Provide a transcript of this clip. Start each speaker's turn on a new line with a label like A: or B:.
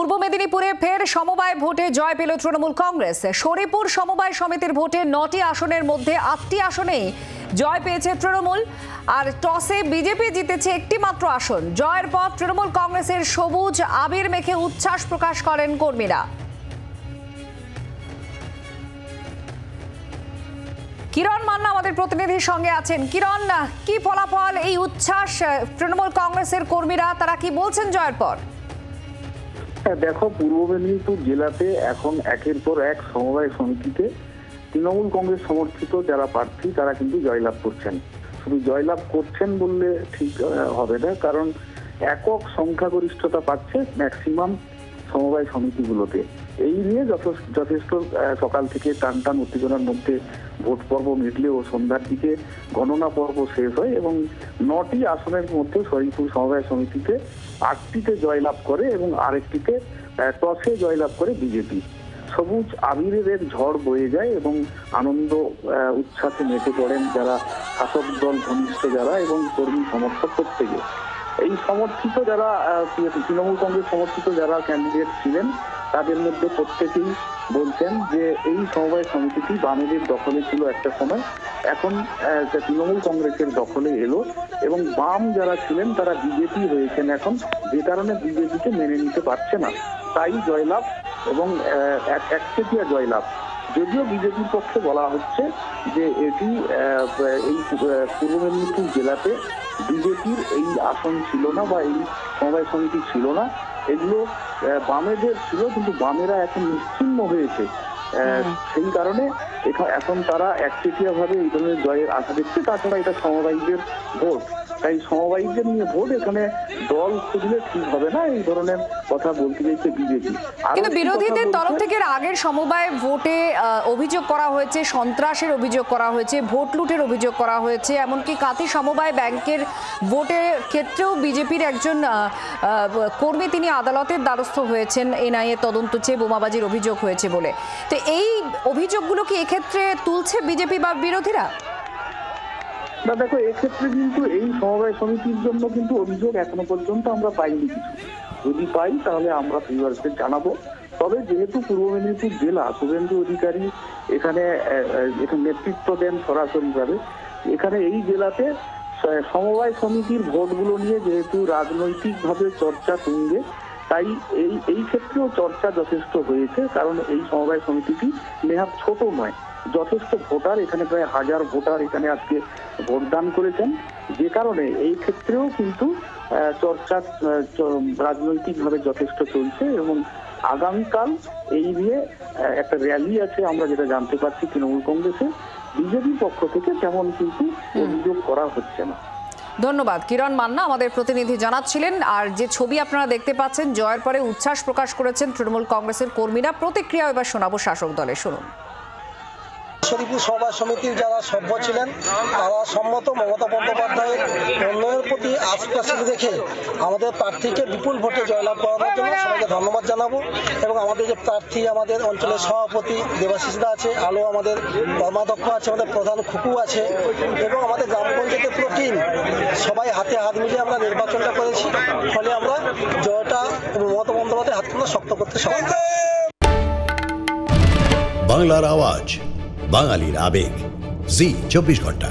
A: পূর্ব মেদিনীপুরে ফের সমবায় ভোটে জয় পেল তৃণমূল কংগ্রেস। শরীপুর সমবায় সমিতির ভোটে 9টি আসনের মধ্যে 8টি আসনেই জয় পেয়েছে তৃণমূল। আর টসে বিজেপি জিতেছে একটি মাত্র আসন। জয়ের পর তৃণমূল কংগ্রেসের সবুজ আবির মেখে উচ্ছ্বাস প্রকাশ করেন কর্মীরা। কিরণ মান্না আমাদের প্রতিনিধির সঙ্গে আছেন। কিরণ, কি ফলাফল, এই উচ্ছ্বাস তৃণমূল কংগ্রেসের কর্মীরা তারা কি বলছেন জয়ের পর?
B: দেখো, পূর্ব মেদিনীপুর জেলাতে এখন একের পর এক সমবায় সমিতিতে তৃণমূল কংগ্রেস সমর্থিত যারা প্রার্থী তারা কিন্তু জয়লাভ করছেন। শুধু জয়লাভ করছেন বললে ঠিক হবে না, কারণ একক সংখ্যাগরিষ্ঠতা পাচ্ছে ম্যাক্সিমাম সমবায় সমিতিগুলোতে। এই নিয়ে যথেষ্ট সকাল থেকে টান উত্তেজনার মধ্যে ভোট পর্ব মিটলেও সন্ধ্যার দিকে গণনা পর্ব শেষ হয় এবং 9টি আসনের মধ্যে শরীপুর সমবায় সমিতিতে 8টিতে জয়লাভ করে এবং আরেকটিতে টসে জয়লাভ করে বিজেপি। সবুজ আবিরের ঝড় বয়ে যায় এবং আনন্দ উচ্ছ্বাসে মেতে পড়েন যারা শাসক দল ঘনিষ্ঠ যারা এবং কর্মী সমর্থক প্রত্যেকে। এই সমর্থিত যারা তৃণমূল কংগ্রেস সমর্থিত যারা ক্যান্ডিডেট ছিলেন তাদের মধ্যে প্রত্যেকেই বলছেন যে এই সমবায় সমিতিটি বামেদের দখলে ছিল একটা সময়, এখন তৃণমূল কংগ্রেসের দখলে এলো এবং বাম যারা ছিলেন তারা বিজেপি হয়েছেন এখন, যে কারণে বিজেপিকে মেনে নিতে পারছে না, তাই জয়লাভ এবং একচেটিয়া জয়লাভ। যদিও বিজেপির পক্ষে বলা হচ্ছে যে এটি এই পূর্ব মেদিনীপুর জেলাতে বিজেপির এই আসন ছিল না বা এই সমবায় সমিতি ছিল না, এগুলো বামেদের ছিল, কিন্তু বামেরা এখন নিশ্চিহ্ন হয়েছে। সেই কারণে এখন তারা একচেটিয়া ভাবে এই ধরনের জয়ের আশা দেখছে। তাছাড়া এটা সমবায়ীদের ভোট, তাই সমবায়ীদের নিয়ে ভোট, এখানে দল খুঁজলে ঠিক হবে না, এই ধরনের কথা বলতে চাইছে বিজেপি।
A: কিন্তু বিরোধীদের তরফ থেকে আগের সমবায় ভোটে অভিযোগ করা হয়েছে, সন্ত্রাসের অভিযোগ করা হয়েছে, ভোট লুটের অভিযোগ করা হয়েছে, এমনকি কাতি সমবায় ব্যাংকের ভোটের ক্ষেত্রেও বিজেপির একজন কর্মী তিনি আদালতের দ্বারস্থ হয়েছেন এনআইএ তদন্ত চেয়ে বোমাবাজির অভিযোগ হয়েছে বলে। তো এই অভিযোগগুলো কি এক্ষেত্রে তুলছে বিজেপি বা বিরোধীরা?
B: না, দেখো, এক্ষেত্রে কিন্তু এই সমবায় সমিতির জন্য কিন্তু অভিযোগ এখনো পর্যন্ত আমরা পাইনি কিছু। যদি পাই তাহলে আমরা ভিউয়ার্সদের জানাবো। তবে যেহেতু পূর্ব মেদিনীপুর জেলা, শুভেন্দু অধিকারী এখানে নেতৃত্ব দেন সরাসরিভাবে, এখানে এই জেলাতে সমবায় সমিতির ভোটগুলো নিয়ে যেহেতু রাজনৈতিকভাবে চর্চা তুঙ্গে, তাই এই ক্ষেত্রেও চর্চা যথেষ্ট হয়েছে। কারণ এই সমবায় সমিতিটি নেহাত ছোট নয়, যথেষ্ট ভোটার, এখানে প্রায় 1000 ভোটার এখানে আজকে ভোটদান করেছেন, যে কারণে এই ক্ষেত্রেও কিন্তু চর্চা রাজনৈতিকভাবে যথেষ্ট চলছে এবং আগামীকাল এই নিয়ে একটা র্যালি আছে আমরা যেটা জানতে পারছি তৃণমূল কংগ্রেসে। বিজেপির পক্ষ থেকে তেমন কিন্তু অভিযোগ করা হচ্ছে না।
A: ধন্যবাদ কিরণ মান্না আমাদের প্রতিনিধি জানাচ্ছিলেন। আর যে ছবি আপনারা দেখতে পাচ্ছেন, জয়ের পরে উচ্ছ্বাস প্রকাশ করেছেন তৃণমূল কংগ্রেসের কর্মীরা। প্রতিক্রিয়া এবার শোনাবো শাসক দলের, শুনুন।
C: শরীপুর সমবায় সমিতির যারা সভ্য ছিলেন তারা সম্মত মমতা বন্দ্যোপাধ্যায়ের উন্নয়নের প্রতি আস্থা দেখে আমাদের প্রার্থীকে বিপুল ভোটে জয়লাভ করানোর জন্য সবাইকে ধন্যবাদ জানাবো। এবং আমাদের যে প্রার্থী, আমাদের অঞ্চলের সভাপতি দেবাশিসদা আছে, আলো আমাদের কর্মাধ্যক্ষ আছে, আমাদের প্রধান খুকু আছে এবং আমাদের গ্রাম পঞ্চায়েতের পুরো টিম, সবাই হাতে হাত মিলিয়ে আমরা নির্বাচনটা করেছি। ফলে আমরা জয়টা মমতা বন্দ্যোপাধ্যায়ের হাতটা শক্ত করতে সক্ষম।
D: বাংলার আওয়াজ, বাঙালির আবেগ, জি 24 ঘন্টা।